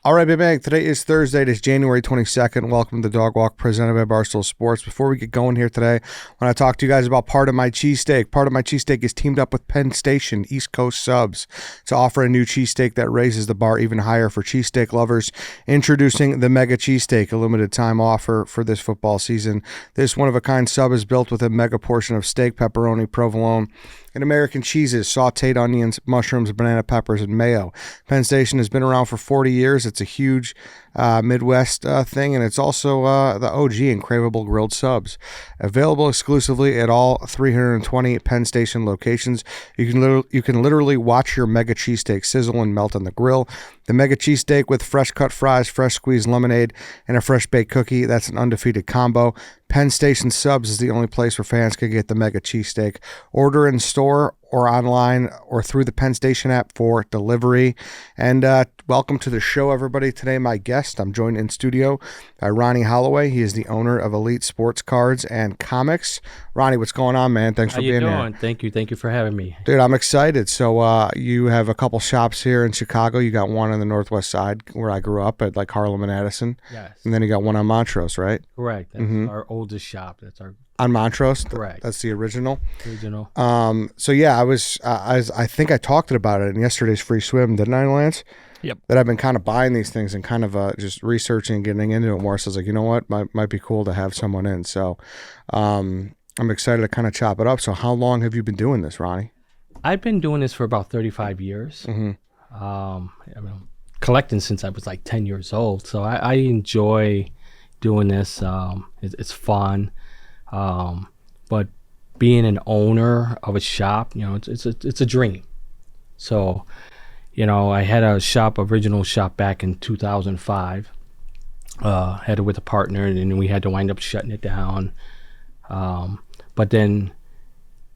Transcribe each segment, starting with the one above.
All right, Big Bang. Today is Thursday. It is January 22nd. Welcome to the Dog Walk presented by Barstool Sports. Before we get going here today, I want to talk to you guys about Part of My Cheesesteak. Part of My Cheesesteak is teamed up with Penn Station East Coast Subs to offer a new cheesesteak that raises the bar even higher for cheesesteak lovers. Introducing the Mega Cheesesteak, a limited time offer for this football season. This one-of-a-kind sub is built with a mega portion of steak, pepperoni, provolone, and American cheeses, sauteed onions, mushrooms, banana peppers, and mayo. Penn Station has been around for 40 years. It's a huge Midwest thing, and it's also the OG in craveable grilled subs. Available exclusively at all 320 Penn Station locations. You can literally watch your Mega Cheesesteak sizzle and melt on the grill. The Mega Cheesesteak with fresh cut fries, fresh squeezed lemonade, and a fresh baked cookie. That's an undefeated combo. Penn Station Subs is the only place where fans can get the Mega Cheesesteak. Order in store or online or through the Penn Station app for delivery. And welcome to the show, everybody. Today, my guest, I'm joined in studio by Ronnie Holloway. He is the owner of Elite Sports Cards and Comics. Ronnie, what's going on, man? Thanks for being here. How you doing? Thank you for having me. Dude, I'm excited. So you have a couple shops here in Chicago. You got one on the Northwest Side where I grew up at like Harlem and Addison. Yes. And then you got one on Montrose, right? Correct. That's our oldest shop. That's our on Montrose. Correct. That's the original. Original. So yeah, I think I talked about it in yesterday's free swim, didn't I, Lance? Yep. That I've been kind of buying these things and kind of just researching and getting into it more. So I was like, you know what, might be cool to have someone in. So I'm excited to kind of chop it up. So how long have you been doing this, Ronnie? I've been doing this for about 35 years. Mm-hmm. I've been collecting since I was like 10 years old. So I enjoy doing this. It's fun. But being an owner of a shop, it's a dream. So, I had a original shop back in 2005. Had it with a partner, and then we had to wind up shutting it down. But then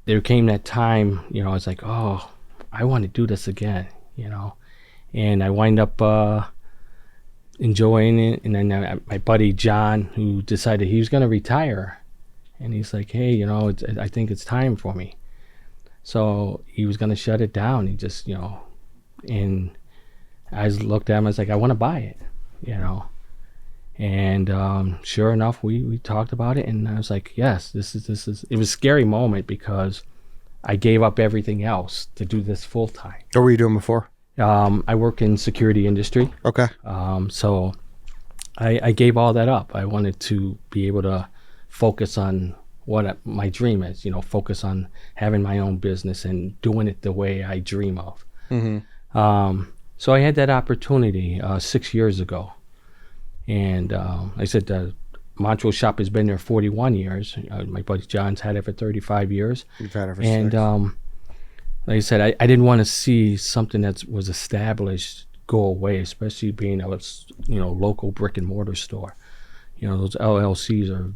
there came that time, I was like, oh, I want to do this again, and I wind up enjoying it. And then my buddy John, who decided he was going to retire, and he's like, hey, I think it's time for me. So he was going to shut it down. He just, and I looked at him, I was like, I want to buy it, And sure enough, we talked about it, and I was like, yes, this is. It was a scary moment because I gave up everything else to do this full time. What were you doing before? I work in security industry. Okay. So I gave all that up. I wanted to be able to focus on what my dream is, focus on having my own business and doing it the way I dream of. Mm-hmm. So I had that opportunity 6 years ago. And I said the Montrose shop has been there 41 years. My buddy John's had it for 35 years. You've had it for 6. And like I said, I didn't want to see something that was established go away, especially being a local brick and mortar store. Those LLCs are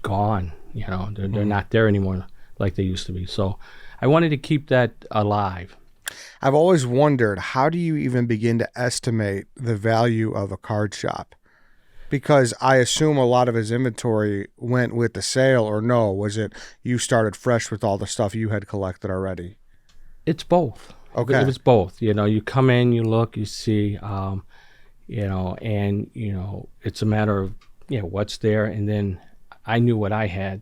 gone. They're not there anymore like they used to be. So I wanted to keep that alive. I've always wondered, how do you even begin to estimate the value of a card shop? Because I assume a lot of his inventory went with the sale, or no? Was it you started fresh with all the stuff you had collected already? It's both. Okay. It was both. You come in, you look, you see, and it's a matter of what's there, and then I knew what I had,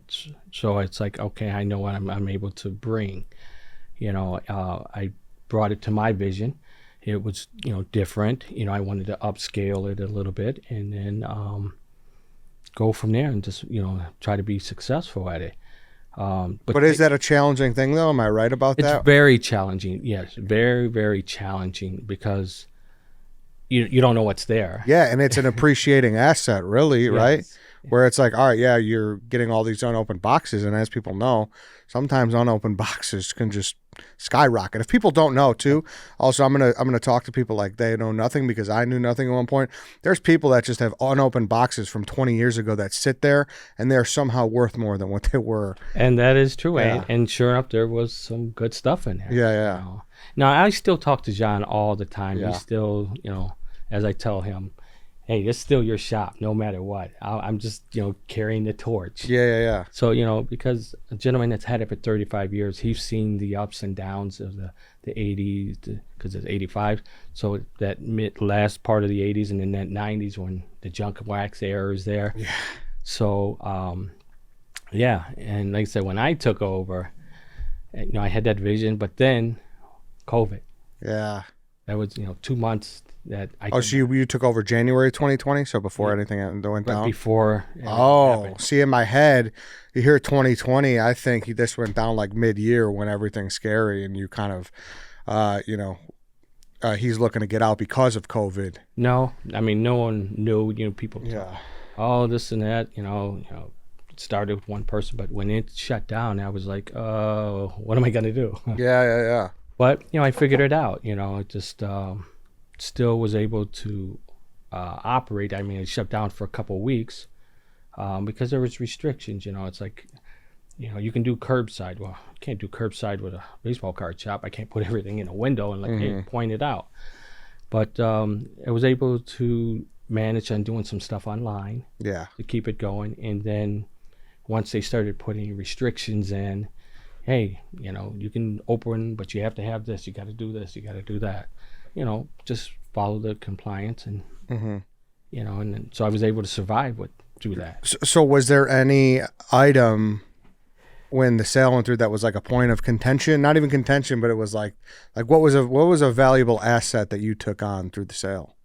so it's like, okay, I know what I'm able to bring. I brought it to my vision. It was different. I wanted to upscale it a little bit, and then go from there and just try to be successful at it. But is that a challenging thing, though? Am I right about that? It's very challenging. Yes, very, very challenging, because you don't know what's there. Yeah, and it's an appreciating asset, really, Yes. right? Where it's like, all right, yeah, you're getting all these unopened boxes, and as people know, sometimes unopened boxes can just skyrocket. If people don't know, too, also I'm gonna talk to people like they know nothing, because I knew nothing at one point. There's people that just have unopened boxes from 20 years ago that sit there, and they're somehow worth more than what they were. And that is true. Yeah. And sure enough, there was some good stuff in there. Yeah. Now, I still talk to John all the time. Yeah. He's still, as I tell him, hey, it's still your shop, no matter what. I'm just, carrying the torch. Yeah. So, because a gentleman that's had it for 35 years, he's seen the ups and downs of the 80s, because it's 85. So that last part of the 80s and then that 90s when the junk wax era is there. Yeah. So, and like I said, when I took over, I had that vision, but then COVID. Yeah. That was, 2 months that I Oh, so you took over January 2020, so before anything went down? before. See, in my head, you hear 2020, I think this went down like mid-year when everything's scary and you kind of, he's looking to get out because of COVID. No, I mean, no one knew, people Yeah. oh, this and that, it started with one person, but when it shut down, I was like, oh, what am I going to do? Yeah. But, I figured it out, it just still was able to operate. I mean, it shut down for a couple of weeks because there was restrictions, it's like, you can do curbside. Well, you can't do curbside with a baseball card shop. I can't put everything in a window and hey, point it out. But I was able to manage on doing some stuff online to keep it going. And then once they started putting restrictions in, hey, you can open, but you have to have this, you got to do this, you got to do that, just follow the compliance and, and then, so I was able to survive through that. So was there any item when the sale went through that was like a point of contention? Not even contention, but it was like what was a valuable asset that you took on through the sale?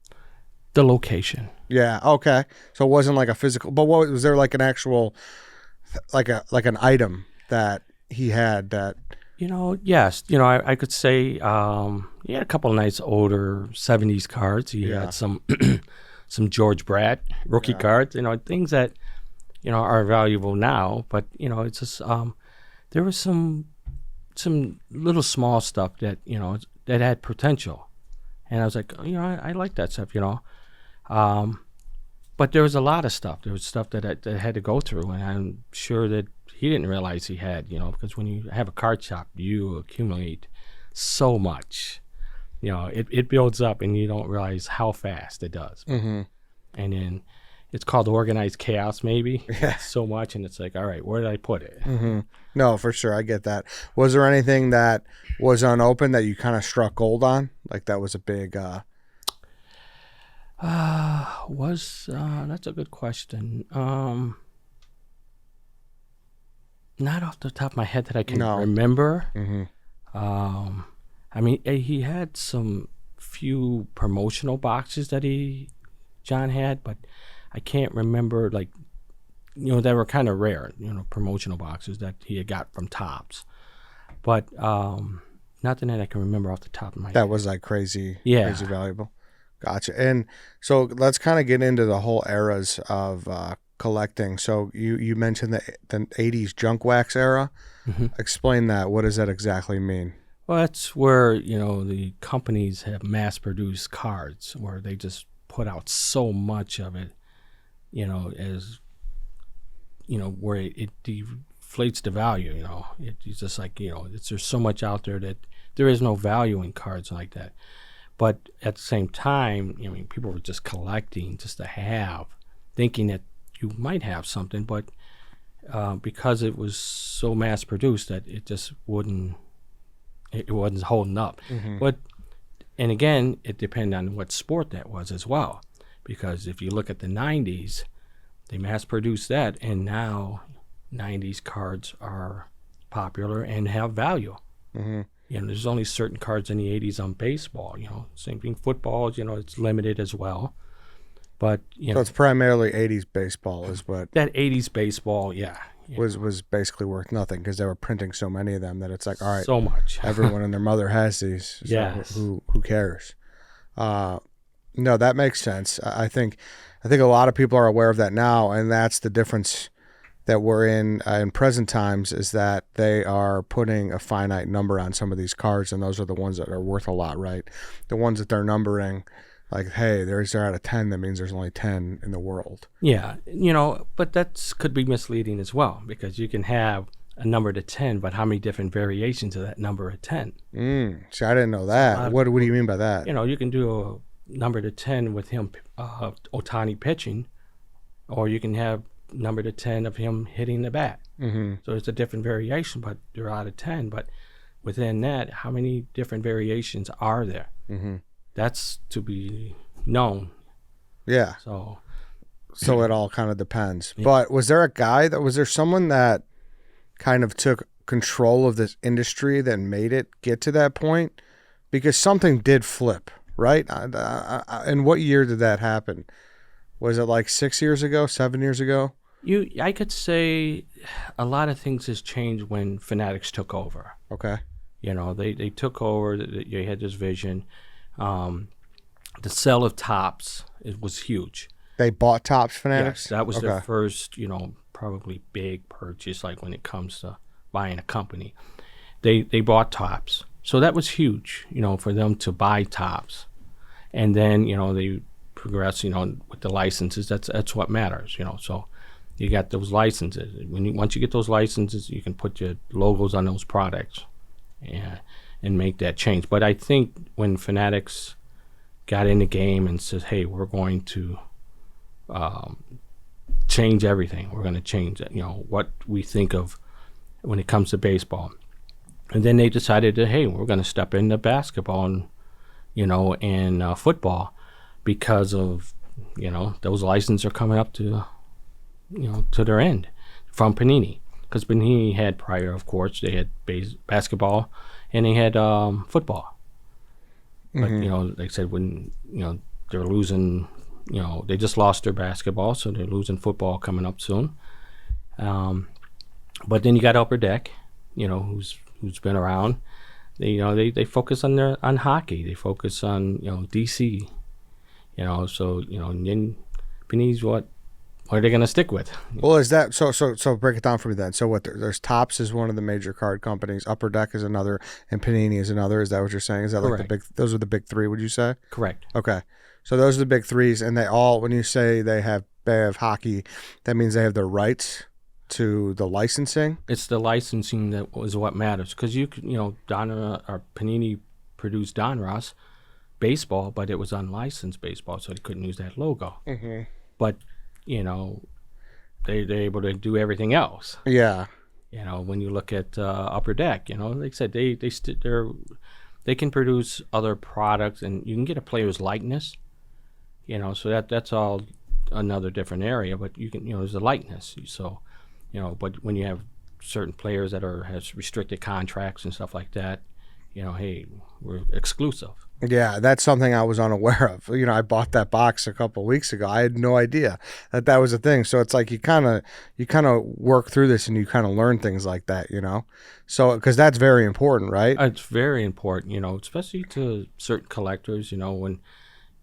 The location. Yeah. Okay. So it wasn't like a physical, but what was there like an actual, like an item that he had that? Yes. I could say he had a couple of nice older 70s cards. He had some some George Brett rookie cards, things that, are valuable now. But, it's just there was some little small stuff that, that had potential. And I was like, I like that stuff, But there was a lot of stuff. There was stuff that I had to go through. And I'm sure that he didn't realize he had, because when you have a card shop, you accumulate so much. It builds up and you don't realize how fast it does. Mm-hmm. And then it's called organized chaos, maybe. Yeah. So much. And it's like, all right, where did I put it? Mm-hmm. No, for sure. I get that. Was there anything that was unopened that you kind of struck gold on? Like that was a big... That's a good question. Not off the top of my head that I can remember. Mm-hmm. I mean, he had some few promotional boxes that John had, but I can't remember, like, they were kind of rare, promotional boxes that he had got from Topps. But nothing that I can remember off the top of my head. That was like crazy valuable. Gotcha. And so let's kind of get into the whole eras of collecting. So you mentioned the 80s junk wax era. Mm-hmm. Explain that. What does that exactly mean? Well, that's where, the companies have mass-produced cards where they just put out so much of it, as, where it deflates the value, It's just like, there's so much out there that there is no value in cards like that. But at the same time, people were just collecting just to have, thinking that you might have something, but because it was so mass-produced that it just wasn't holding up. Mm-hmm. But, and again, it depended on what sport that was as well. Because if you look at the 90s, they mass-produced that, and now 90s cards are popular and have value. Mm-hmm. There's only certain cards in the 80s on baseball, Same thing, football, it's limited as well. But, So it's primarily 80s baseball is what... That 80s baseball, was basically worth nothing because they were printing so many of them that it's like, all right, so much. Everyone and their mother has these. So yes. Who cares? No, that makes sense. I think a lot of people are aware of that now, and that's the difference that we're in present times, is that they are putting a finite number on some of these cards, and those are the ones that are worth a lot, right? The ones that they're numbering, like, hey, they're out of 10, that means there's only 10 in the world. Yeah, but that could be misleading as well, because you can have a number to 10, but how many different variations of that number at 10? See, I didn't know that. What do you mean by that? You can do number to 10 with him, Otani pitching, or you can have number to 10 of him hitting the bat. Mm-hmm. So it's a different variation, but they're out of 10. But within that, how many different variations are there? Mm-hmm. That's to be known. Yeah. So it all kind of depends. Yeah. But was there someone that kind of took control of this industry that made it get to that point? Because something did flip, right? And what year did that happen? Was it like 6 years ago, 7 years ago? I could say a lot of things has changed when Fanatics took over. Okay. They took over. They had this vision. The sale of Tops, it was huge. They bought Topps Fanatics? Yes, that was Okay. their first, probably big purchase, like when it comes to buying a company. They bought Topps. So that was huge, for them to buy Topps. And then, they progressed, with the licenses. That's what matters, So you got those licenses. Once you get those licenses, you can put your logos on those products and make that change. But I think when Fanatics got in the game and said, hey, we're going to change everything. We're going to change what we think of when it comes to baseball. And then they decided that, hey, we're going to step into basketball and football because of, those licenses are coming up to their end from Panini. Because Panini had prior, of course, they had basketball and they had football. But, like I said, when, they're losing, they just lost their basketball, so they're losing football coming up soon. But then you got Upper Deck, who's been around. They focus on hockey. They focus on, DC, so, and then Panini's what are they going to stick with? Well, is that so break it down for me then. So what there's Topps is one of the major card companies, Upper Deck is another, and Panini is another. Is that what you're saying? Is that Correct. like those are the big three, would you say? Correct. Okay. So those are the big threes, and they all, when you say they have hockey, that means they have the rights to the licensing? It's the licensing that is what matters. Because Panini produced Donruss baseball, but it was unlicensed baseball, so they couldn't use that logo. Mm-hmm. But they're able to do everything else. Yeah. When you look at Upper Deck, like I said, they can produce other products, and you can get a player's likeness. So that's all another different area. But you can, there's a likeness. So, but when you have certain players that has restricted contracts and stuff like that, hey, we're exclusive. Yeah, that's something I was unaware of. I bought that box a couple of weeks ago. I had no idea that was a thing. So it's like you kind of work through this and you kind of learn things like that, So because that's very important, right? It's very important, especially to certain collectors, when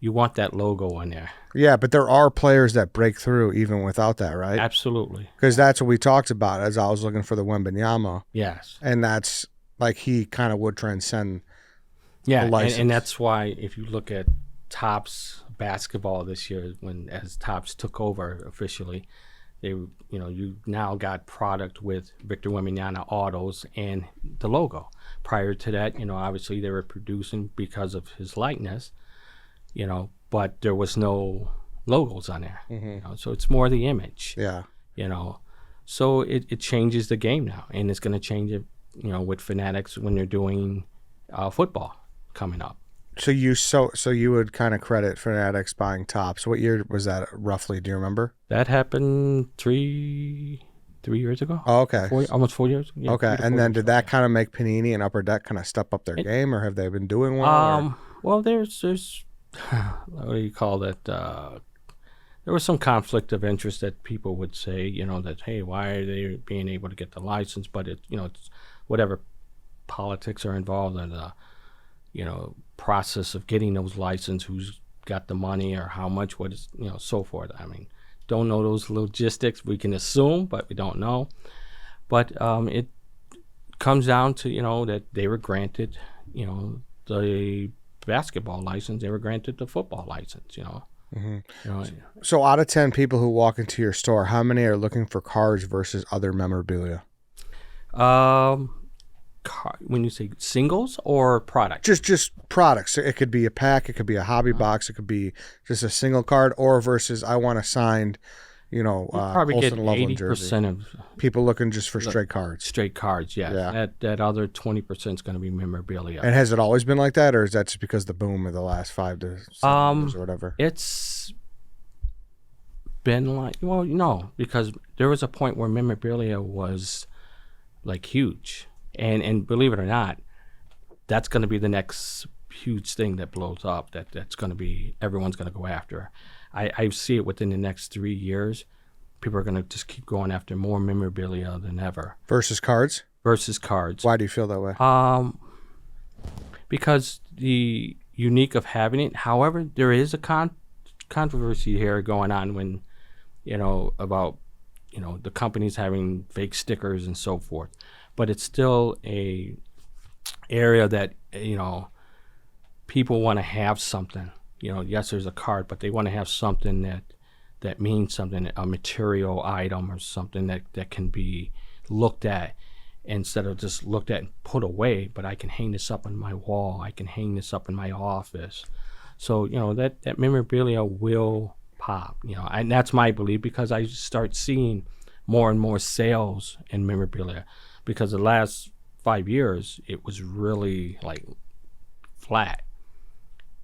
you want that logo on there. Yeah, but there are players that break through even without that, right? Absolutely. Because that's what we talked about as I was looking for the Wembanyama. Yes. And that's like he kind of would transcend. Yeah, and that's why if you look at Topps basketball this year, as Topps took over officially, you now got product with Victor Wembanyama autos and the logo. Prior to that, obviously they were producing because of his likeness, but there was no logos on there. Mm-hmm. So it's more the image. Yeah. So it changes the game now, and it's going to change it, with Fanatics when they're doing football coming up. So you would kind of credit Fanatics buying Topps. What year was that roughly? Do you remember? That happened 3 years ago. Oh, okay. Almost 4 years. Yeah, okay, and then did that kind of make Panini and Upper Deck kind of step up their game, or have they been doing well? Well, there's what do you call that? There was some conflict of interest that people would say, that hey, why are they being able to get the license? But it's whatever politics are involved in the process of getting those license, who's got the money or how much, what is, so forth. I mean, don't know those logistics. We can assume, but we don't know. But it comes down to, that they were granted, the basketball license. They were granted the football license, Mm-hmm. So out of 10 people who walk into your store, how many are looking for cards versus other memorabilia? when you say singles or product? Just products. It could be a pack, it could be a hobby box, it could be just a single card, or versus I want a signed, Probably get Olsen Loveland 80% jersey. of People looking just for straight cards. straight cards. Yes. Yeah. That other 20% is going to be memorabilia. And has it always been like that, or is that just because the boom of the last 5 to 7 years or whatever? It's been like, well, no, because there was a point where memorabilia was like huge, and believe it or not, that's going to be the next huge thing that blows up. That's going to be everyone's going to go after. I see it within the next 3 years. People are going to just keep going after more memorabilia than ever. Versus cards? Versus cards. Why do you feel that way? Because the unique of having it. However, there is a controversy here going on when, about, the companies having fake stickers and so forth. But it's still a area that, people want to have something. Yes, there's a card, but they want to have something that means something, a material item or something that can be looked at instead of just looked at and put away. But I can hang this up on my wall. I can hang this up in my office. So, that memorabilia will pop, and that's my belief, because I start seeing more and more sales in memorabilia, because the last 5 years, it was really like flat.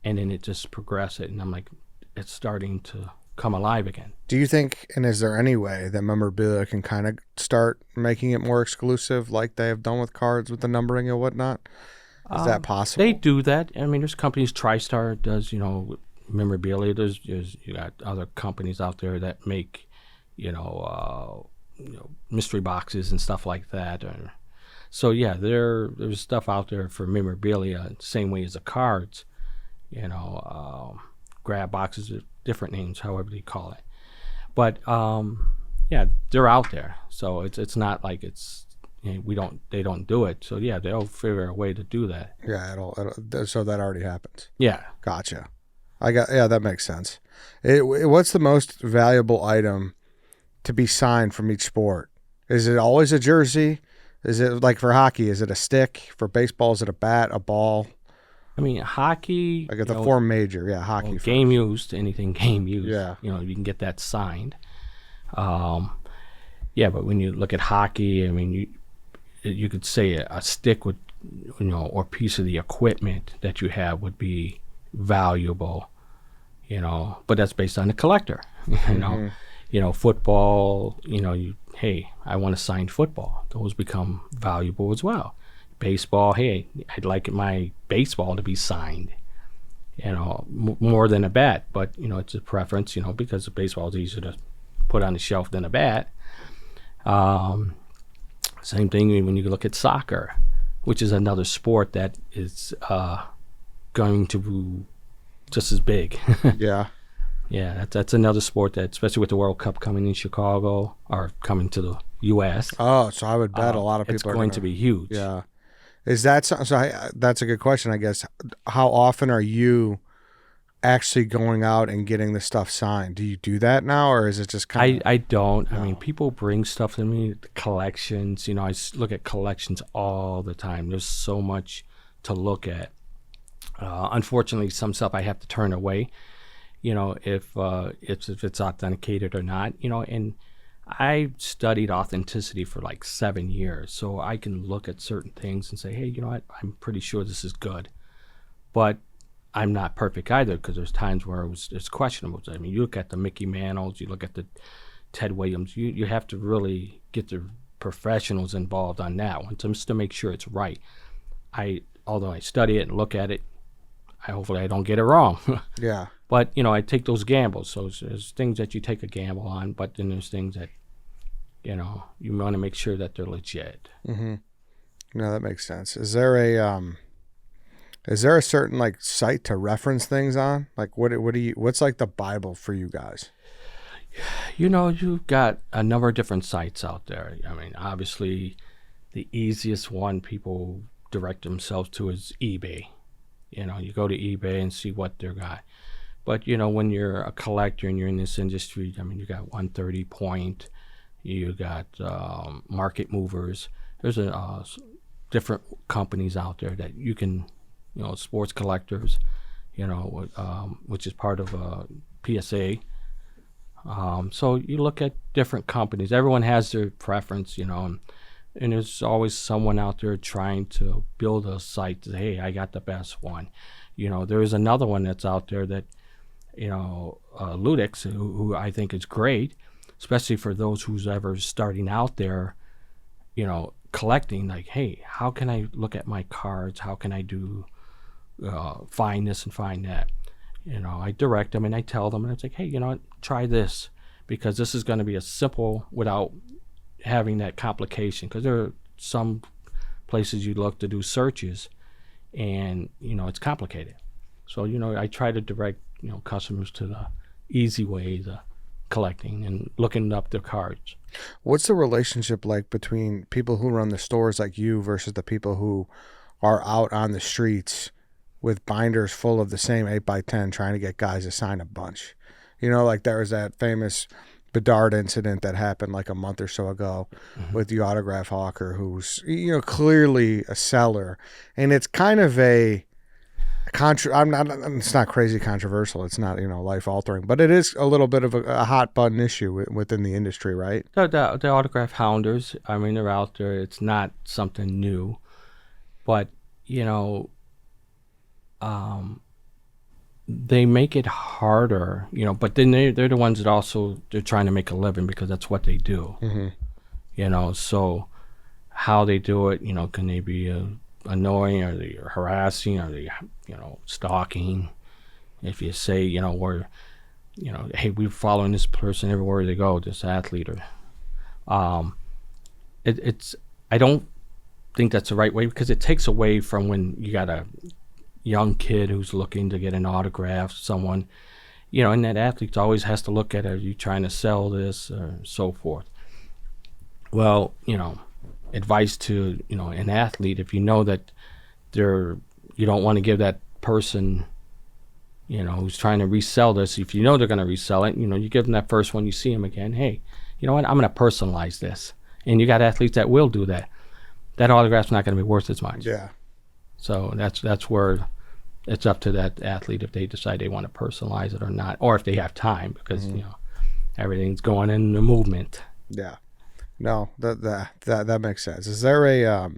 And then it just progressed it, and I'm like, it's starting to come alive again. Do you think, and is there any way that memorabilia can kind of start making it more exclusive like they have done with cards with the numbering and whatnot? Is that possible? They do that. I mean, there's companies, TriStar does, memorabilia. There's you got other companies out there that make, mystery boxes and stuff like that. So yeah, there's stuff out there for memorabilia, same way as the cards. Grab boxes, different names, however you call it. But yeah, they're out there. So it's not like it's they don't do it. So yeah, they'll figure a way to do that. Yeah, so that already happens. Yeah. Gotcha. That makes sense. What's the most valuable item to be signed from each sport? Is it always a jersey? Is it like for hockey? Is it a stick? For baseball, is it a bat, a ball? I mean, hockey. Like at the four major, yeah, hockey. Well, game used, anything game used. Yeah. You can get that signed. Yeah, but when you look at hockey, I mean, you could say a stick would, or piece of the equipment that you have would be valuable, but that's based on the collector. Football, hey, I want a signed football. Those become valuable as well. Baseball, hey, I'd like my baseball to be signed, more than a bat, but it's a preference, because the baseball is easier to put on the shelf than a bat. Same thing when you look at soccer, which is another sport that is going to be just as big. Yeah. Yeah, that's another sport that, especially with the World Cup coming in Chicago or coming to the U.S. Oh, so I would bet a lot of people it's going to be huge. Yeah. Is that so? That's a good question, I guess. How often are you actually going out and getting the stuff signed? Do you do that now, or is it just kind of? I don't. No. I mean, people bring stuff to me, collections. I look at collections all the time. There's so much to look at. Unfortunately, some stuff I have to turn away. If it's authenticated or not. And I studied authenticity for like 7 years, so I can look at certain things and say, hey, you know what? I'm pretty sure this is good, but I'm not perfect either, because there's times where it's questionable. I mean, you look at the Mickey Mantles, you look at the Ted Williams. You have to really get the professionals involved on that one just to make sure it's right. Although I study it and look at it, hopefully I don't get it wrong. Yeah. But, I take those gambles. So there's things that you take a gamble on, but then there's things that, you want to make sure that they're legit. Mm-hmm. No, that makes sense. Is there a certain like site to reference things on? Like what's like the Bible for you guys? You've got a number of different sites out there. I mean, obviously the easiest one people direct themselves to is eBay. You go to eBay and see what they're got. But, when you're a collector and you're in this industry, I mean, you got 130 Point, you got Market Movers. There's different companies out there that you can, sports collectors, which is part of PSA. So you look at different companies. Everyone has their preference, and there's always someone out there trying to build a site that, hey, I got the best one. There is another one that's out there that, Ludix, who I think is great, especially for those who's ever starting out there, collecting, like, hey, how can I look at my cards? How can I do find this and find that? I direct them and I tell them, and it's like, hey, try this, because this is going to be a simple without having that complication, because there are some places you look to do searches and it's complicated. So I try to direct customers to the easy way to collecting and looking up their cards. What's the relationship like between people who run the stores like you versus the people who are out on the streets with binders full of the same 8x10 trying to get guys to sign a bunch? Like there was that famous Bedard incident that happened like a month or so ago with the autograph hawker who's, clearly a seller. And it's kind of it's not crazy controversial. It's not, life altering, but it is a little bit of a hot button issue within the industry, right? The autograph hounders, I mean, they're out there. It's not something new, but, they make it harder, but then they're the ones that also, they're trying to make a living because that's what they do. So how they do it, can they be annoying, or they harassing, or they, stalking? If you say, we're, hey, we're following this person everywhere they go, this athlete, or it's I don't think that's the right way, because it takes away from when you got a young kid who's looking to get an autograph, someone, and that athlete always has to look at, are you trying to sell this, or so forth. Well, advice to, an athlete, if you know that you don't want to give that person, who's trying to resell this, if you know they're going to resell it, you give them that first one, you see them again, hey, you know what, I'm going to personalize this. And you got athletes that will do that. That autograph's not going to be worth as much. Yeah. So that's where it's up to that athlete if they decide they want to personalize it or not, or if they have time, because everything's going in the movement. Yeah. No, that makes sense. Is there a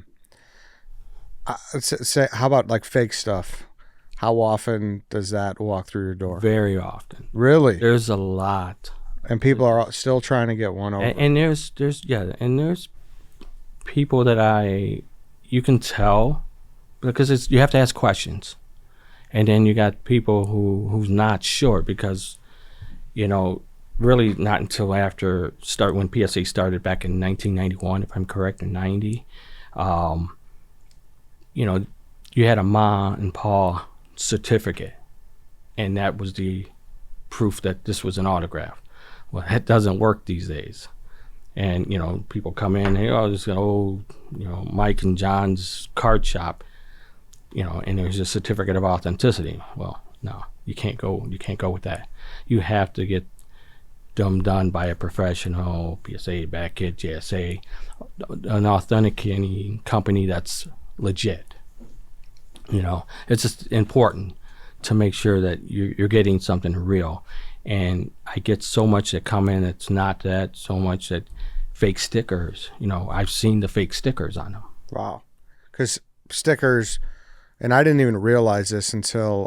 say, how about like fake stuff? How often does that walk through your door? Very often. Really? There's a lot. And people are still trying to get one over. And there's people that you can tell, because you have to ask questions. And then you got people who's not sure, because, really not until after when PSA started back in 1991, if I'm correct, or 90, you had a Ma and Pa certificate, and that was the proof that this was an autograph. Well, that doesn't work these days. And, people come in, hey, this is an old, Mike and John's card shop, and there's a certificate of authenticity. Well, no, you can't go with that. You have to get them done by a professional, PSA, Backkit, JSA, an authenticating company that's legit. It's just important to make sure that you're getting something real. And I get so much that come in that's not that, so much that fake stickers. I've seen the fake stickers on them. Wow. Because stickers, and I didn't even realize this until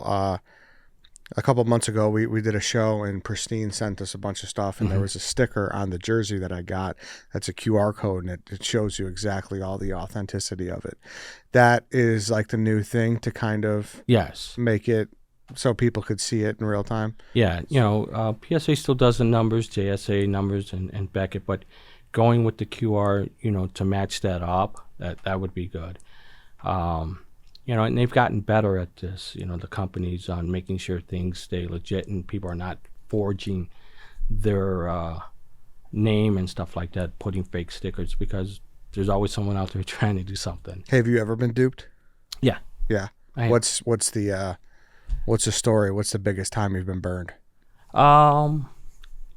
a couple of months ago. We did a show, and Pristine sent us a bunch of stuff, and there was a sticker on the jersey that I got that's a QR code, and it shows you exactly all the authenticity of it. That is like the new thing to kind of make it so people could see it in real time. Yeah, PSA still does the numbers, JSA numbers, and Beckett, but going with the QR, to match that up, that would be good. And they've gotten better at this, the companies, on making sure things stay legit and people are not forging their name and stuff like that, putting fake stickers, because there's always someone out there trying to do something. Hey, have you ever been duped? Yeah. Yeah. What's the story? What's the biggest time you've been burned?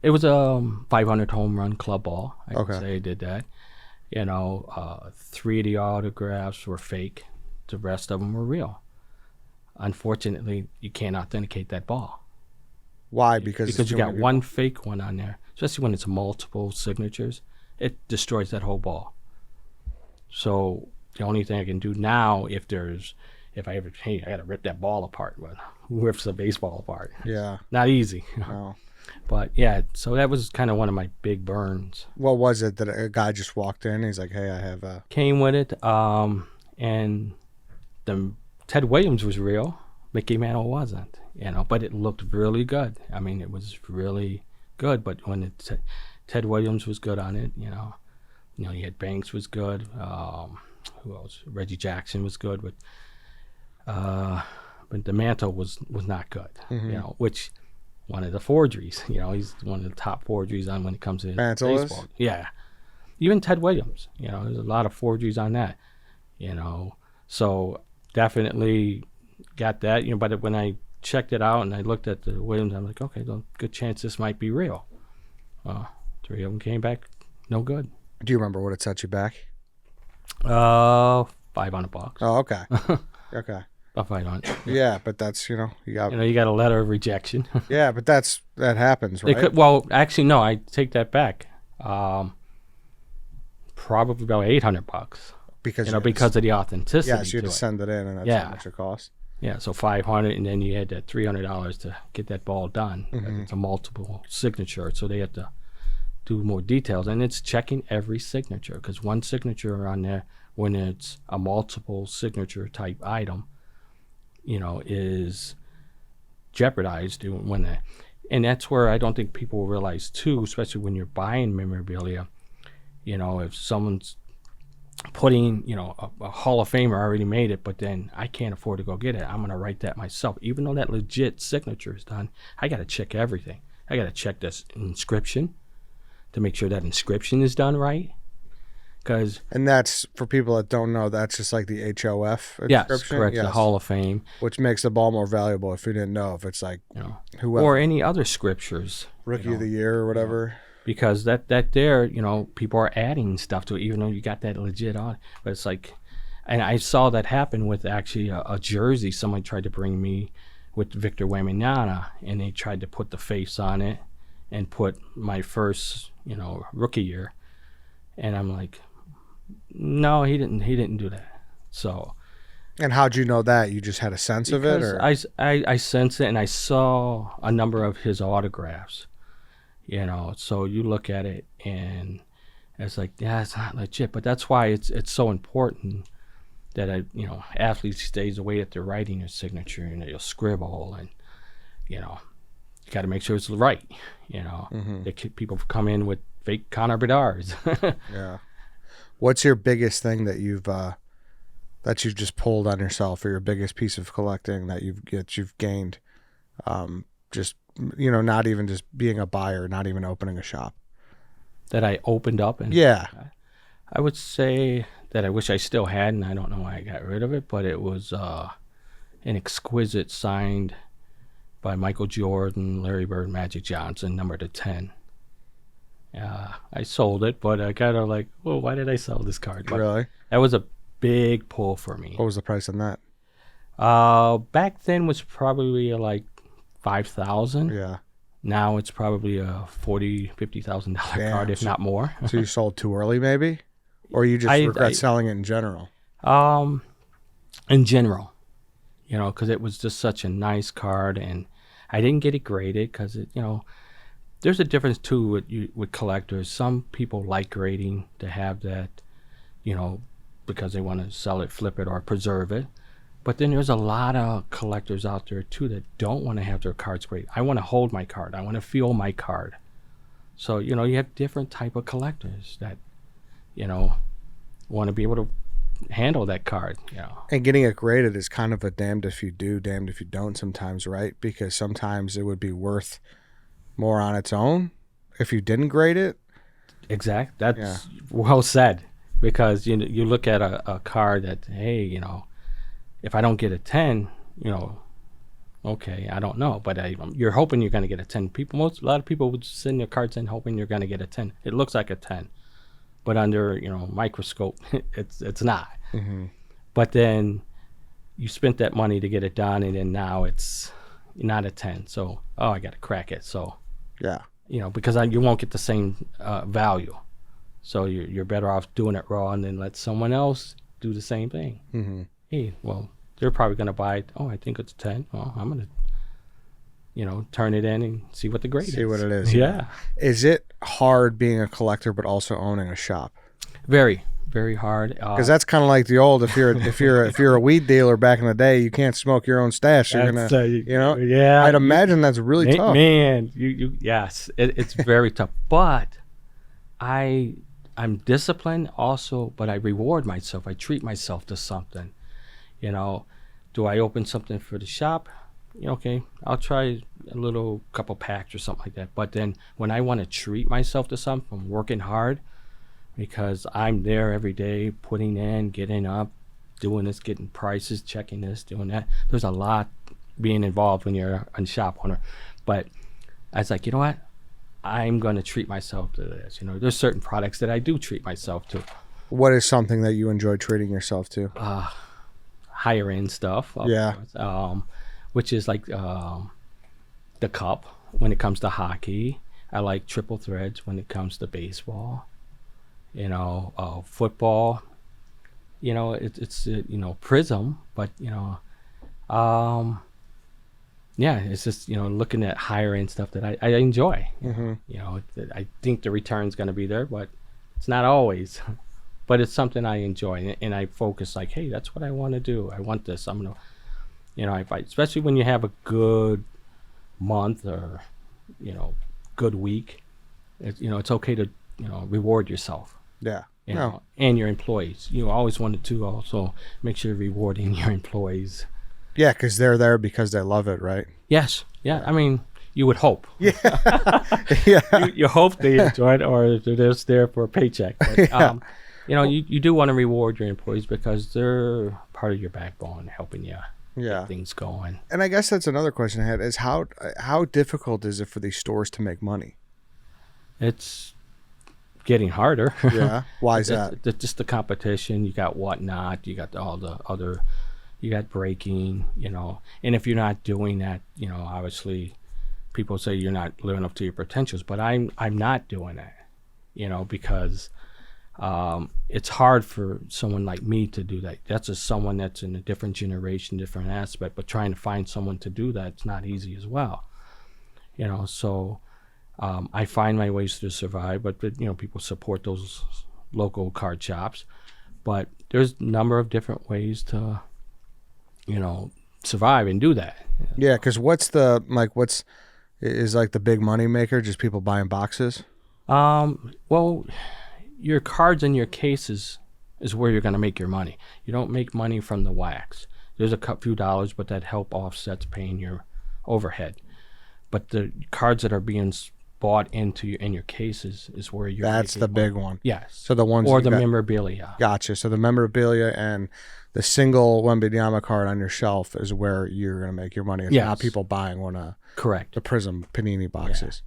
It was a 500 home run club ball. I would say I did that. 3 of the autographs were fake. The rest of them were real. Unfortunately, you can't authenticate that ball. Why? Because You got one fake one on there, especially when it's multiple signatures. It destroys that whole ball. So the only thing I can do now, if I got to rip that ball apart, but who rips a baseball apart? Yeah. Not easy. No. But yeah, so that was kind of one of my big burns. What was it that a guy just walked in? He's like, "Hey, I have a." Came with it, and the Ted Williams was real. Mickey Mantle wasn't, but it looked really good. I mean, it was really good. But when Ted Williams was good on it, you had Banks was good. Who else? Reggie Jackson was good, but the Mantle was not good. Which one of the forgeries. He's one of the top forgeries on when it comes to Mantle baseball. Yeah, even Ted Williams. There's a lot of forgeries on that. So definitely got that. But when I checked it out and I looked at the Williams, I'm like, okay, good chance this might be real. 3 of them came back no good. Do you remember what it set you back? $500. Oh, okay. Okay. About $500. Yeah, but that's you got you got a letter of rejection. yeah, but that happens, right? Actually, no, I take that back. Probably about $800 because because of the authenticity. Yeah, so you had to send it in, and that's how much it costs. Yeah, so $500, and then you had that $300 to get that ball done. It's a multiple signature, so they have to do more details, and it's checking every signature because one signature on there, when it's a multiple signature type item, is jeopardized and that's where I don't think people realize too, especially when you're buying memorabilia. If someone's putting, a Hall of Famer already made it, but then I can't afford to go get it. I'm going to write that myself. Even though that legit signature is done, I got to check everything. I got to check this inscription to make sure that inscription is done right. And that's, for people that don't know, that's just like the HOF inscription? Yes, correct, the Hall of Fame. Which makes the ball more valuable if you didn't know, if it's like whoever. Or any other scriptures. Rookie of the Year or whatever. Because that there, people are adding stuff to it, even though you got that legit on. But it's like, and I saw that happen with actually a jersey. Someone tried to bring me with Victor Wembanyama, and they tried to put the face on it and put my first, rookie year. And I'm like, no, he didn't do that. So. And how'd you know that? You just had a sense of it, or I sensed it, and I saw a number of his autographs. So you look at it and it's like, yeah, it's not legit. But that's why it's so important that athletes stays away at their writing your signature, and you'll scribble, and you got to make sure it's right. People come in with fake Connor Bedards. Yeah. What's your biggest thing that you've just pulled on yourself, or your biggest piece of collecting that you've gained? Just not even just being a buyer, not even opening a shop. That I opened up and yeah, I would say that I wish I still had, and I don't know why I got rid of it, but it was an exquisite signed by Michael Jordan, Larry Bird, Magic Johnson, number to 10. I sold it, but I kind of like, well, why did I sell this card? But really? That was a big pull for me. What was the price on that? Back then was probably like $5,000. Yeah. Now it's probably a $50,000 card, if not more. So you sold too early, maybe, or you just regret selling it in general? In general, because it was just such a nice card, and I didn't get it graded because there's a difference too with collectors. Some people like grading to have that, because they want to sell it, flip it, or preserve it. But then there's a lot of collectors out there too that don't want to have their cards graded. I want to hold my card. I want to feel my card. So, you have different type of collectors that, want to be able to handle that card. And getting it graded is kind of a damned if you do, damned if you don't sometimes, right? Because sometimes it would be worth more on its own if you didn't grade it. Exact. That's well said. Because you look at a card that, hey, if I don't get a 10, okay, I don't know. But you're hoping you're going to get a 10. A lot of people would send their cards in hoping you're going to get a 10. It looks like a 10. but under microscope, it's not. But then you spent that money to get it done, and then now it's not a 10. So I got to crack it. So Yeah. because you won't get the same value. So you're better off doing it raw, and then let someone else do the same thing. Hey, well, they're probably going to buy it. Oh, I think it's 10. Well, I'm going to turn it in and see what the grade is. See what it is. Yeah. Is it hard being a collector but also owning a shop? Very, very hard. Because that's kind of like the old if you're a weed dealer back in the day, you can't smoke your own stash. You're gonna yeah. I'd imagine that's really tough. Man, yes, it's very tough. But I'm disciplined also, but I reward myself. I treat myself to something. Do I open something for the shop? Okay, I'll try a little couple packs or something like that. But then when I want to treat myself to something, I'm working hard because I'm there every day, putting in, getting up, doing this, getting prices, checking this, doing that. There's a lot being involved when you're a shop owner. But I was like, you know what? I'm going to treat myself to this. There's certain products that I do treat myself to. What is something that you enjoy treating yourself to? Higher end stuff. Yeah. Which is like the cup when it comes to hockey. I like triple threads when it comes to baseball. Football. It's Prism, but yeah, it's just looking at higher end stuff that I enjoy. I think the return's going to be there, but it's not always. But it's something I enjoy, and I focus like, hey, that's what I want to do. I want this. I'm gonna, especially when you have a good month or good week. It's okay to reward yourself. Yeah. And your employees. You always wanted to also make sure you're rewarding your employees. Yeah, because they're there because they love it, right? Yes. Yeah. I mean, you would hope. Yeah. Yeah. You hope they enjoy it, or they're just there for a paycheck. But, you do want to reward your employees because they're part of your backbone, helping you get things going. And I guess that's another question I had is how difficult is it for these stores to make money? It's getting harder. Yeah. Why is that? Just the competition. You got Whatnot. You got all the other. You got breaking. And if you're not doing that, obviously, people say you're not living up to your potentials. But I'm not doing that. Because it's hard for someone like me to do that. That's just someone that's in a different generation, different aspect. But trying to find someone to do that, it's not easy as well. So I find my ways to survive. But people support those local card shops. But there's a number of different ways to, survive and do that. Yeah, because what's the big money maker? Just people buying boxes? Well, your cards and your cases is where you're going to make your money. You don't make money from the wax. There's a few dollars, but that help offsets paying your overhead. But the cards that are being bought into in your cases is where you're. That's the big one. Yes. So the ones or the memorabilia. Gotcha. So the memorabilia and the single Wembanyama card on your shelf is where you're going to make your money. It's not people buying correct the Prism Panini boxes.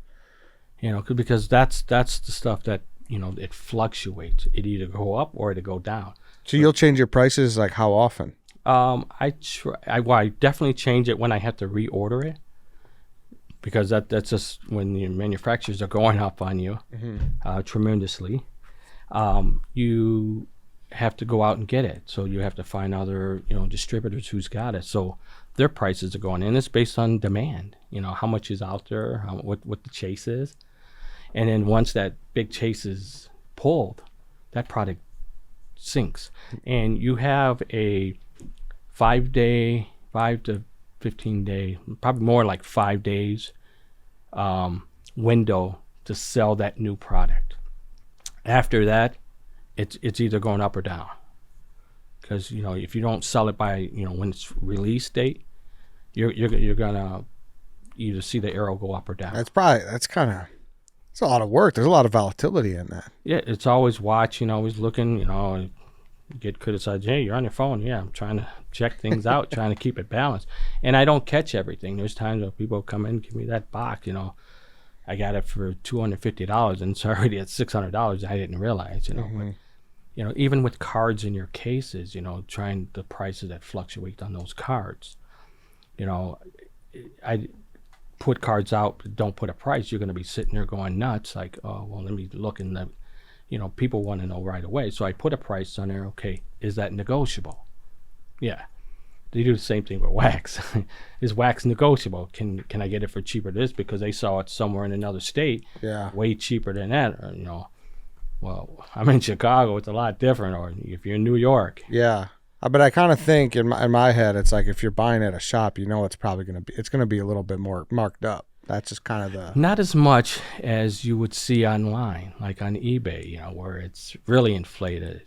Yeah. Because that's the stuff that it fluctuates. It either go up or it go down. So you'll change your prices like how often? I definitely change it when I have to reorder it. Because that's just when the manufacturers are going up on you tremendously. You have to go out and get it. So you have to find other distributors who's got it. So their prices are going in. It's based on demand. How much is out there, what the chase is. And then once that big chase is pulled, that product sinks. And you have a 5 to 15 day, probably more like 5 days window to sell that new product. After that, it's either going up or down. Because if you don't sell it by when it's release date, you're gonna either see the arrow go up or down. It's a lot of work. There's a lot of volatility in that. Yeah, it's always watching, always looking. Get criticized. Hey, you're on your phone. Yeah, I'm trying to check things out, trying to keep it balanced. And I don't catch everything. There's times where people come in and give me that box, I got it for $250 and it's already at $600. I didn't realize, But, even with cards in your cases, trying the prices that fluctuate on those cards, I put cards out, but don't put a price. You're going to be sitting there going nuts. Like, oh, well, let me look in the, people want to know right away. So I put a price on there. Okay, is that negotiable? Yeah. They do the same thing with wax. Is wax negotiable? Can I get it for cheaper than this because they saw it somewhere in another state? Yeah. Way cheaper than that. Or, well, I'm in Chicago. It's a lot different. Or if you're in New York. Yeah. But I kind of think in my head, it's like if you're buying at a shop, it's probably it's going to be a little bit more marked up. That's just kind of the... Not as much as you would see online, like on eBay, where it's really inflated,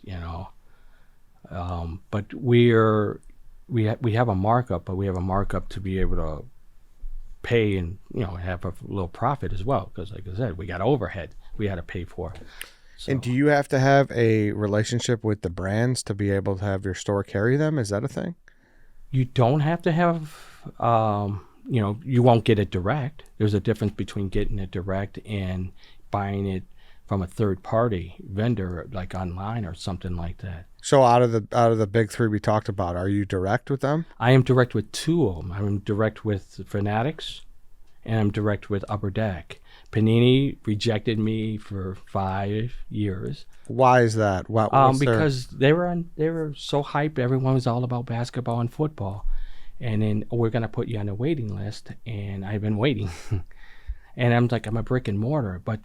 But we have a markup, but we have a markup to be able to pay and, have a little profit as well. Because like I said, we got overhead we had to pay for. So, and do you have to have a relationship with the brands to be able to have your store carry them? Is that a thing? You don't have to have, you won't get it direct. There's a difference between getting it direct and buying it from a third party vendor, like online or something like that. So out of the big three we talked about, are you direct with them? I am direct with two of them. I'm direct with Fanatics, and I'm direct with Upper Deck. Panini rejected me for 5 years. Why is that? Because they were so hyped. Everyone was all about basketball and football, and then we're gonna put you on a waiting list. And I've been waiting, and I'm a brick and mortar. But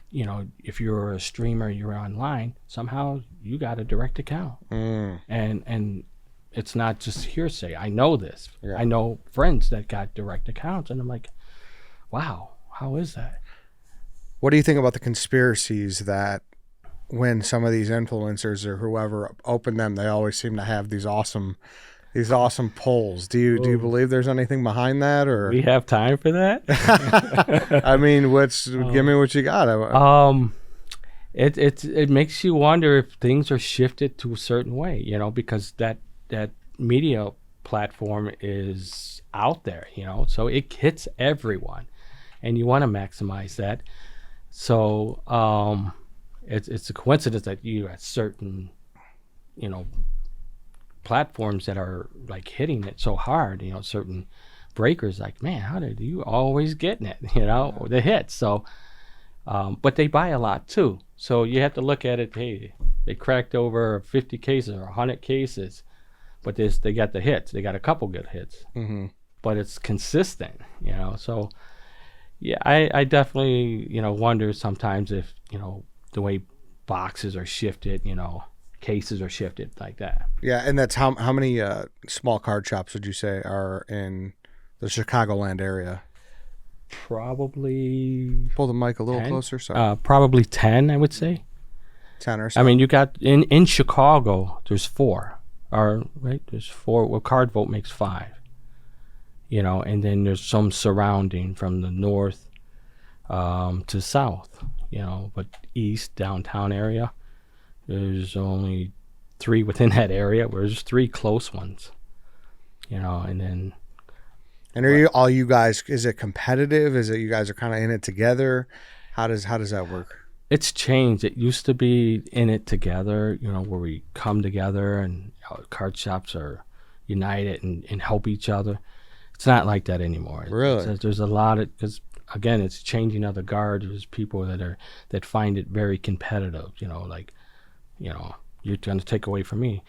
if you're a streamer, you're online. Somehow you got a direct account, and it's not just hearsay. I know this. Yeah. I know friends that got direct accounts, and I'm like, wow, how is that? What do you think about the conspiracies that when some of these influencers or whoever open them, they always seem to have these awesome polls? Do you believe there's anything behind that, or we have time for that? I mean, give me what you got. It makes you wonder if things are shifted to a certain way, because that media platform is out there, so it hits everyone, and you want to maximize that. So it's a coincidence that you have certain, platforms that are like hitting it so hard, certain breakers, like, man, how did you always getting it, or the hits. So, but they buy a lot too. So you have to look at it. Hey, they cracked over 50 cases or 100 cases, but they got the hits. They got a couple good hits, but it's consistent, so. Yeah, I definitely, wonder sometimes if, the way boxes are shifted, cases are shifted like that. Yeah, and that's how many small card shops would you say are in the Chicagoland area? Probably... Pull the mic a little 10? Closer, sorry. Probably 10, I would say. 10 or so. I mean, you got, in Chicago, there's 4. Right? There's 4. Well, Card Vote makes 5. And then there's some surrounding from the north to south, but east, downtown area, there's only 3 within that area, where there's 3 close ones, and then. And are you guys, is it competitive? Is it you guys are kind of in it together? How does that work? It's changed. It used to be in it together, where we come together and card shops are united and help each other. It's not like that anymore. Really? There's a lot of, because again, it's changing of the guard. There's people that find it very competitive. You're going to take away from me.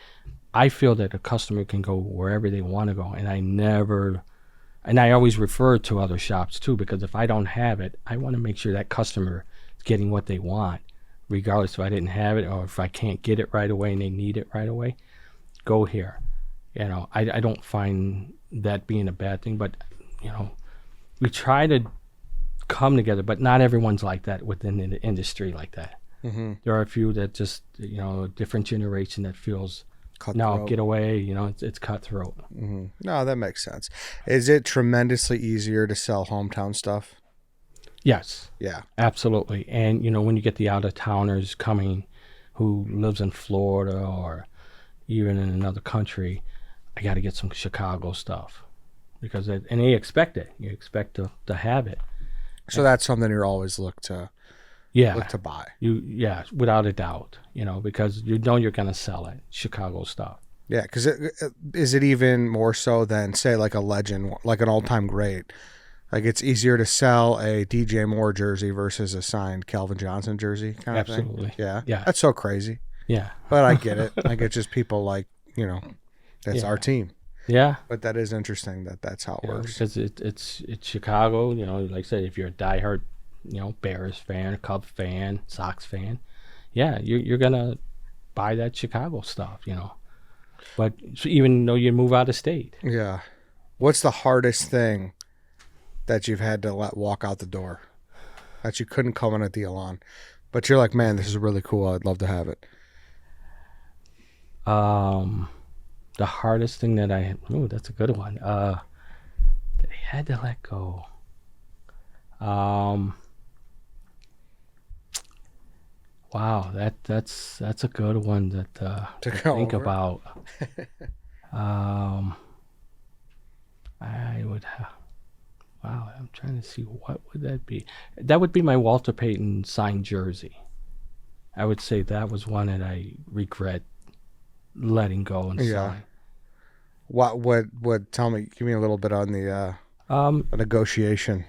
I feel that a customer can go wherever they want to go, and I always refer to other shops too, because if I don't have it, I want to make sure that customer is getting what they want, regardless if I didn't have it or if I can't get it right away and they need it right away. Go here. I don't find that being a bad thing, but we try to come together, but not everyone's like that within the industry like that. There are a few that just a different generation that feels cutthroat. No, get away, it's cutthroat. No, that makes sense. Is it tremendously easier to sell hometown stuff? Yes. Yeah, absolutely. And when you get the out-of-towners coming who lives in Florida or even in another country, I got to get some Chicago stuff, because and they expect it. You expect to have it. So that's something you're always look to buy. Without a doubt, because you know you're going to sell it. Chicago stuff. Yeah, because is it even more so than, say, like a legend, like an all-time great? Like, it's easier to sell a DJ Moore jersey versus a signed Calvin Johnson jersey kind of thing? Absolutely. Yeah. Yeah. That's so crazy. Yeah. But I get it. Like, it's just people like, that's our team. Yeah. But that is interesting that's how it works. Because it's Chicago, like I said, if you're a diehard, Bears fan, Cubs fan, Sox fan, yeah, you're going to buy that Chicago stuff, But even though you move out of state. Yeah. What's the hardest thing that you've had to let walk out the door that you couldn't come on a deal on? But you're like, man, this is really cool. I'd love to have it. The hardest thing that that's a good one. That I had to let go. Wow, that's a good one to think over. about. I would have. Wow, I'm trying to see what would that be. That would be my Walter Payton signed jersey. I would say that was one that I regret letting go and sign. What tell me, give me a little bit on the negotiation.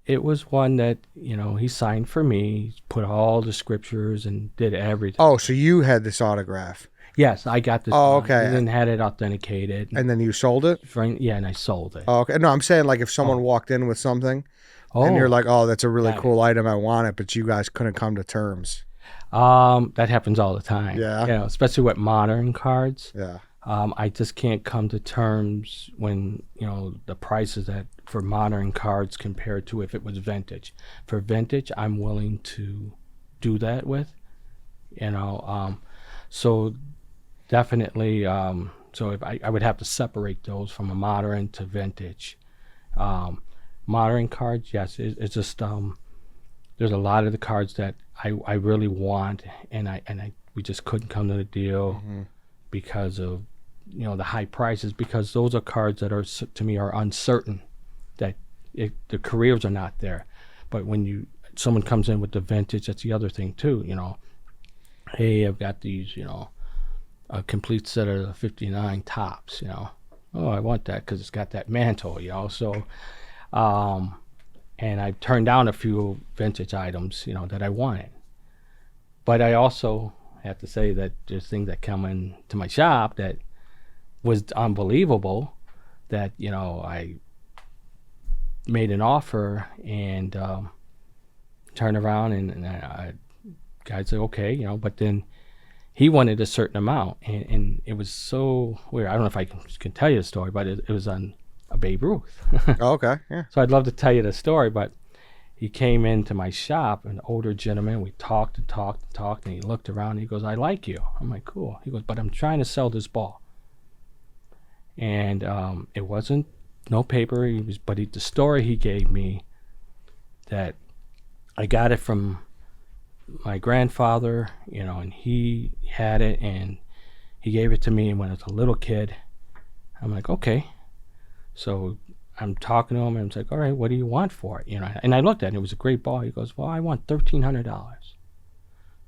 It was one that, he signed for me, put all the scriptures and did everything. Oh, so you had this autograph. Yes, I got this. Oh, okay. And then had it authenticated. And then you sold it? Yeah, and I sold it. Oh, okay. No, I'm saying, like, if someone walked in with something and you're like, oh, that's a really cool item, I want it, but you guys couldn't come to terms. That happens all the time. Yeah. Especially with modern cards. Yeah. I just can't come to terms when, the prices that for modern cards compared to if it was vintage. For vintage, I'm willing to do that with, so definitely, so if I would have to separate those from a modern to vintage. Modern cards, yes, it's just, there's a lot of the cards that I really want, and we just couldn't come to the deal because of, the high prices, because those are cards that are, to me, are uncertain, that the careers are not there. But when someone comes in with the vintage, that's the other thing too, hey, I've got these, a complete set of the 59 tops, oh, I want that because it's got that mantle, so and I've turned down a few vintage items, that I wanted. But I also have to say that there's things that come into my shop that was unbelievable, that, I made an offer and turned around and guys said, okay, but then he wanted a certain amount, and it was so weird. I don't know if I can tell you the story, but it was on a Babe Ruth. Oh, okay, yeah. So I'd love to tell you the story, but he came into my shop, an older gentleman. We talked and talked and talked, and he looked around and he goes, I like you. I'm like, cool. He goes, but I'm trying to sell this ball. And it wasn't no paper. The story he gave me, that I got it from my grandfather, and he had it, and he gave it to me when I was a little kid. I'm like, okay. So I'm talking to him, and I'm like, all right, what do you want for it? And I looked at it. It was a great ball. He goes, well, I want $1,300.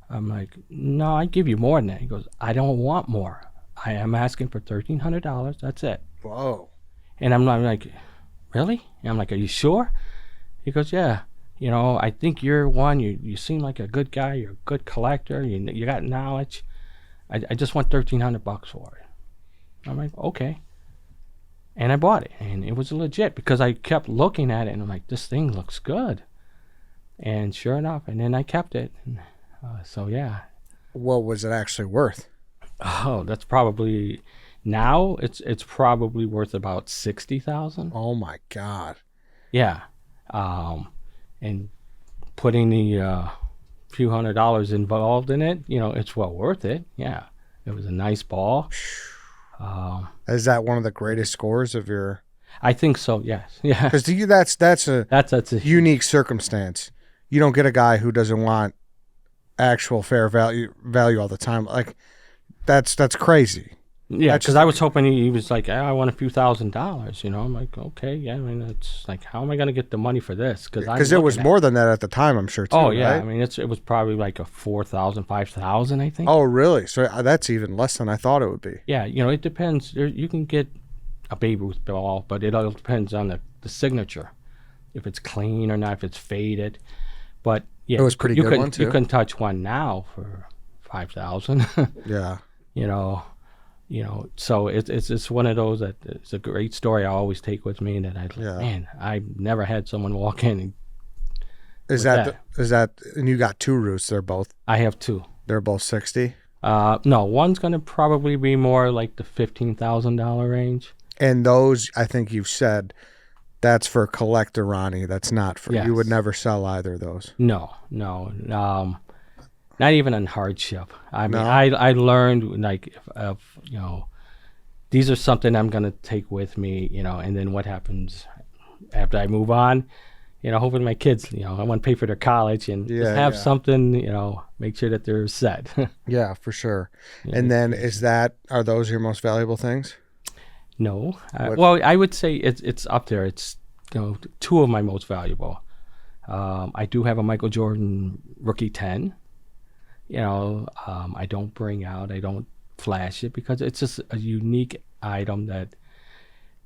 I'm like, no, I give you more than that. He goes, I don't want more. I am asking for $1,300. That's it. Whoa. And I'm like, really? And I'm like, are you sure? He goes, yeah. I think you're one. You seem like a good guy. You're a good collector. You got knowledge. I just want $1,300 for it. I'm like, okay. And I bought it, and it was legit because I kept looking at it, and I'm like, this thing looks good. And sure enough, and then I kept it. And, so yeah. What was it actually worth? Oh, that's probably now it's probably worth about $60,000. Oh my God. Yeah. And putting the few $100s involved in it, it's well worth it. Yeah. It was a nice ball. Is that one of the greatest scores of your? I think so. Yes. Yeah. Because to you, that's a unique circumstance. You don't get a guy who doesn't want actual fair value all the time. Like that's crazy. Yeah, That's because just I was hoping he was like, I want a few $1,000s. I'm like, okay, yeah. I mean, it's like, how am I gonna get the money for this? because it was more than that at the time, I'm sure too. Oh yeah, right? I mean, it was probably like a 4,000, 5,000, I think. Oh, really? So that's even less than I thought it would be. Yeah, it depends. You can get a Babe Ruth ball, but it all depends on the signature, if it's clean or not, if it's faded. But yeah, It was pretty good one, too. You can touch one now for 5,000. Yeah. you know, So it's one of those that it's a great story I always take with me. That I never had someone walk in. And Is that and you got two roosts? They're both. I have two. They're both 60. No, one's gonna probably be more like the $15,000 range. And those, I think you've said, that's for collector Ronnie. That's not for you. Would never sell either of those. No. Not even in hardship. I mean, I learned like these are something I'm gonna take with me. And then what happens after I move on? Hopefully my kids. I want to pay for their college and just have something. Make sure that they're set. Yeah, for sure. And then are those your most valuable things? No. Well, I would say it's up there. It's two of my most valuable. I do have a Michael Jordan rookie 10. I don't I don't flash it because it's just a unique item that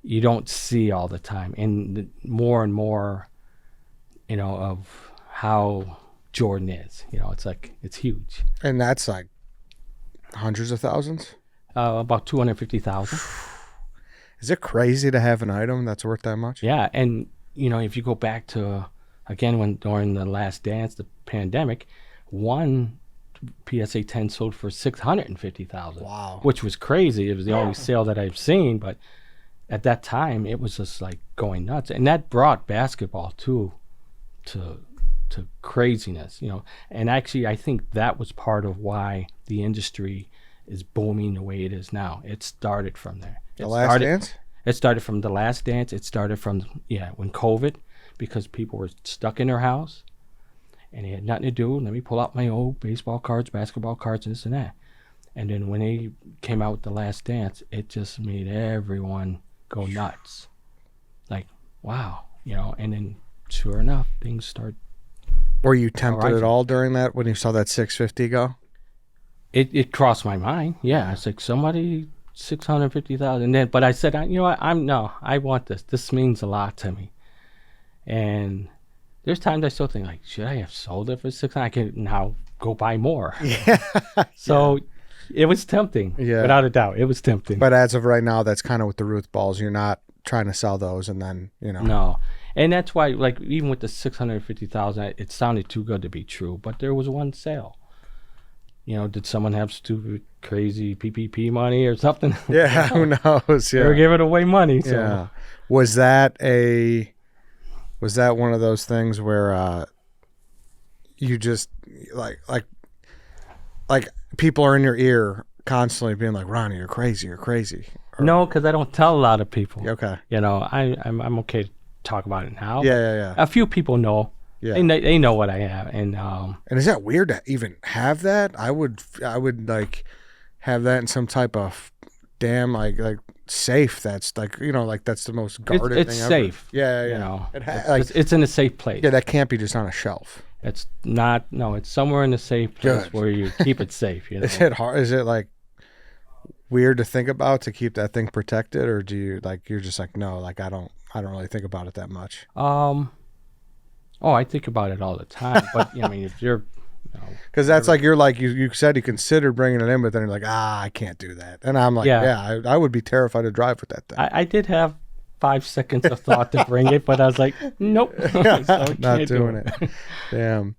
you don't see all the time. And more and more, of how Jordan is. It's huge. And that's like hundreds of thousands? About 250,000. Is it crazy to have an item that's worth that much? Yeah, and if you go back to again during the Last Dance, the pandemic, one PSA 10 sold for 650,000. Wow, which was crazy. It was the only sale that I've seen, but at that time it was just like going nuts, and that brought basketball to craziness. And actually, I think that was part of why the industry is booming the way it is now. It started from there. The Last Dance? It started from The Last Dance. It started from, when COVID, because people were stuck in their house and they had nothing to do. Let me pull out my old baseball cards, basketball cards, and this and that. And then when they came out with The Last Dance, it just made everyone go nuts. Like, wow, and then sure enough, things start. Were you tempted at all during that when you saw that 650 go? It crossed my mind. Yeah, it's like somebody 650,000. But I said, I want this. This means a lot to me. And there's times I still think like, should I have sold it for 600? I can now go buy more. Yeah. So it was tempting. Yeah, without a doubt, it was tempting. But as of right now, that's kind of with the Ruth balls. You're not trying to sell those, and then No, and that's why, like, even with the 650,000, it sounded too good to be true. But there was one sale. Did someone have stupid, crazy PPP money or something? Yeah, who knows? Yeah, they were giving away money. So. Yeah, was that one of those things where you just like people are in your ear constantly being like, Ronnie, you're crazy, you're crazy? No, because I don't tell a lot of people. Okay. I'm okay to talk about it now. Yeah. A few people know. Yeah. They know what I have, and is that weird to even have that? I would like have that in some type of damn like safe. That's like that's the most guarded it's thing safe. Ever. Yeah. It's in a safe place. Yeah, that can't be just on a shelf. It's not. No, it's somewhere in a safe place where you keep it safe. Is it hard? Is it like weird to think about to keep that thing protected, or do you you're just like, no, like I don't really think about it that much? Oh, I think about it all the time. But I mean, if you're, because that's like you said you considered bringing it in, but then you're like, I can't do that, and I'm like, I would be terrified to drive with that thing. I did have 5 seconds of thought to bring it, but I was like, nope, so not doing it. Damn.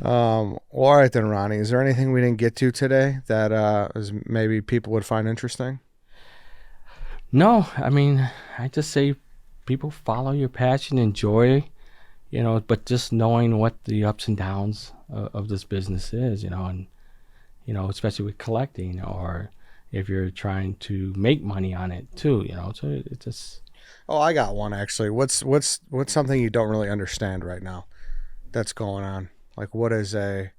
Well, all right then, Ronnie. Is there anything we didn't get to today that maybe people would find interesting? No, I mean, I just say people follow your passion, enjoy. But just knowing what the ups and downs of this business is, and, especially with collecting, or if you're trying to make money on it too, so it just. Oh, I got one actually. What's something you don't really understand right now that's going on? Like, what's a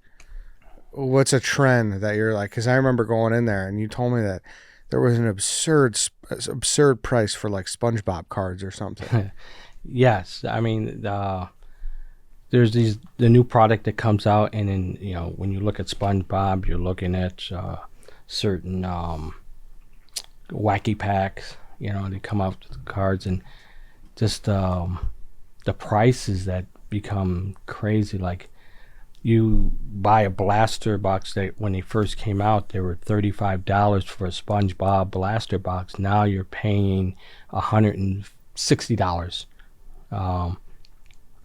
trend that you're like, because I remember going in there and you told me that there was an absurd price for like SpongeBob cards or something. Yes, I mean there's the new product that comes out, and then when you look at SpongeBob, you're looking at certain wacky packs. They come out with cards, and just the prices that become crazy. Like you buy a blaster box that when they first came out, they were $35 for a SpongeBob blaster box. Now you're paying $160.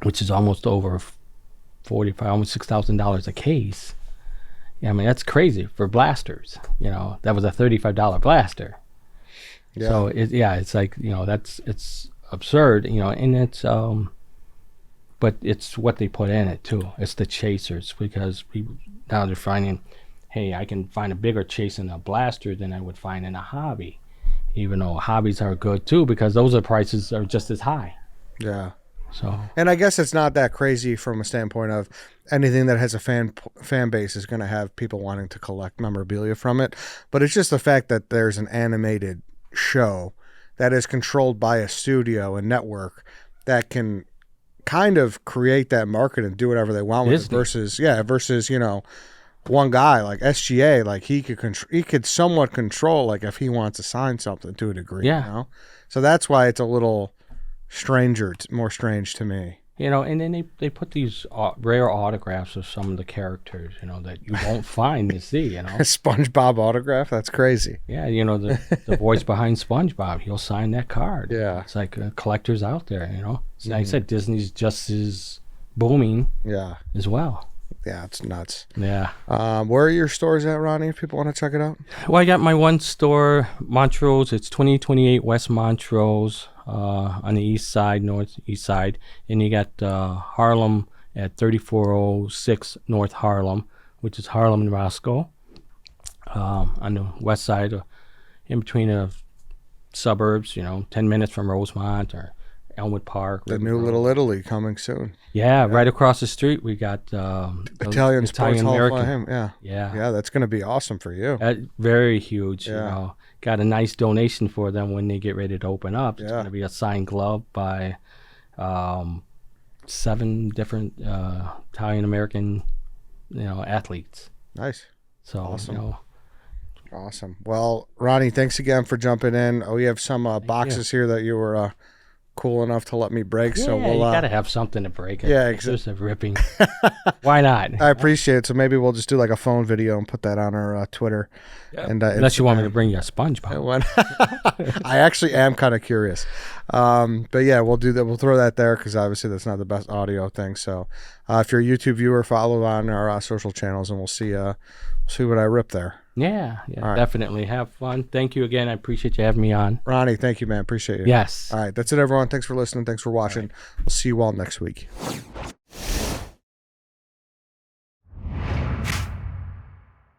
Which is almost over $45, almost $6,000 a case. Yeah, I mean that's crazy for blasters. That was a $35 blaster. Yeah. So it's like it's absurd. And it's but it's what they put in it too. It's the chasers, because people now they're finding, hey, I can find a bigger chase in a blaster than I would find in a hobby, even though hobbies are good too, because those prices are just as high. Yeah. So, and I guess it's not that crazy from a standpoint of anything that has a fan base is going to have people wanting to collect memorabilia from it. But it's just the fact that there's an animated show that is controlled by a studio and network that can kind of create that market and do whatever they want with it versus one guy like SGA, like he could somewhat control, like if he wants to sign something to a degree. Yeah. So that's why it's a little more strange to me. And then they put these rare autographs of some of the characters, that you won't find to see, A SpongeBob autograph? That's crazy. Yeah, the voice behind SpongeBob, he'll sign that card. Yeah. It's like collectors out there, Like I said, Disney's just as booming as well. Yeah, it's nuts. Yeah. Where are your stores at, Ronnie, if people want to check it out? Well, I got my one store, Montrose. It's 2028 West Montrose. On the northeast side, and you got Harlem at 3406 North Harlem, which is Harlem and Roscoe. On the west side, in between the suburbs, 10 minutes from Rosemont or Elmwood Park. The new Little Italy coming soon. Yeah, right across the street we got Italian Sports Hall of Fame. Yeah, that's going to be awesome for you. Very huge. Yeah. Got a nice donation for them when they get ready to open up. It's going to be a signed glove by 7 different Italian American, athletes. Nice. So awesome. Awesome. Well, Ronnie, thanks again for jumping in. We have some boxes here that you were cool enough to let me break. Yeah, so we'll you got to have something to break it. Yeah, exactly. Just a ripping. Why not? I appreciate it. So maybe we'll just do like a phone video and put that on our Twitter. Yep. And unless you want me to bring you a SpongeBob. I actually am kind of curious. But yeah, we'll do that. We'll throw that there because obviously that's not the best audio thing. So if you're a YouTube viewer, follow on our social channels, and we'll see what I rip there. Yeah, right. Definitely. Have fun. Thank you again. I appreciate you having me on. Ronnie, thank you, man. Appreciate it. Yes. All right. That's it, everyone. Thanks for listening. Thanks for watching. We'll see you all next week.